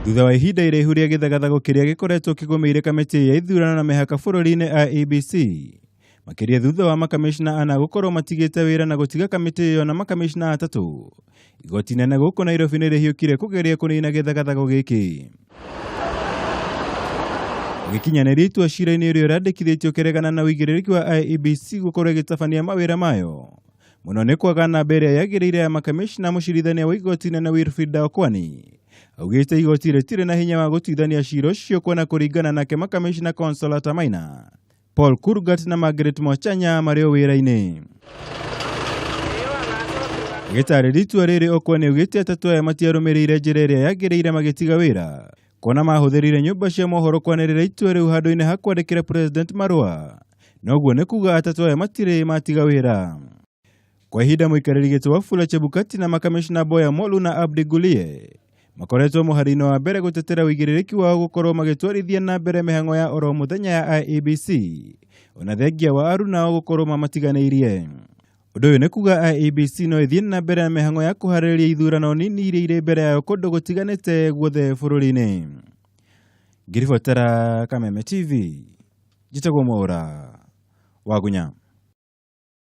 Thutha wa ihinda iraihu rĩa gĩthagathago kĩrĩa gĩkoretwo kĩgũmĩire kamĩtĩ ya ithurano na mĩhaka bũrũri-inĩ IEBC, makĩria thutha wa makamishna ana gũkorwo matigĩte wĩra na gũtiga kamĩtĩ ĩyo na makamishna atatũ, igoti nene gũkũ Nairobi nĩ rĩhiũkire kũgeria kũnina gĩthagathago gĩkĩ. Gĩkinyanĩria itua cira-inĩ ũrĩa ũrandĩkithĩtio kĩregana na ũigĩrĩrĩki wa IEBC gũkorwo ĩgĩtabania mawĩra mayo, mũno nĩ kwaga namba ĩrĩa yagĩrĩire ya makamishna. Mũcirithania wa igoti nene Wilfred Okwani augĩte igoti rĩtirĩ na hinya wa gũtuithania cira ũcio, kuona kũringana nake makamishna Consolata Maina, Paul Kurgat na Margaret Mwachanya marĩ o wĩra-inĩ. Gĩtarĩria itua rĩrĩ, Okwani augĩte atatũ aya matiarũmĩrĩire njĩra ĩrĩa yagĩrĩire magĩtiga wĩra, kuona mahũthĩrire nyũmba cia mohoro kwanĩrĩra itua rĩu handũ-inĩ ha kwandĩkĩra President marũa, noguo nĩ kuga atatũ aya matirĩ matiga wĩra. Kwa ihinda mũikarĩri gĩtĩ Wafula Chebukati na makamishna Boya Molu na Abdi Gulie makoretwo mũhari-inĩ wa mbere gũtetera ũigĩrĩrĩki wao gũkorwo magĩtwarithia na mbere mĩhang'o ya oro mũthenya ya IEBC, ona thengia wa aruna ao gũkorwo mamatiganĩirie. Ũndũ ũyũ nĩ kuga IEBC no ĩthiĩ na mbere na mĩhang'o ya kũharĩrĩria ithurano nini iria irĩ mbere yayo kũndũ gũtiganĩte guothe bũrũri-inĩ. Ngĩribotera Kameme TV, njĩtagwo Mwaura wa Gunya.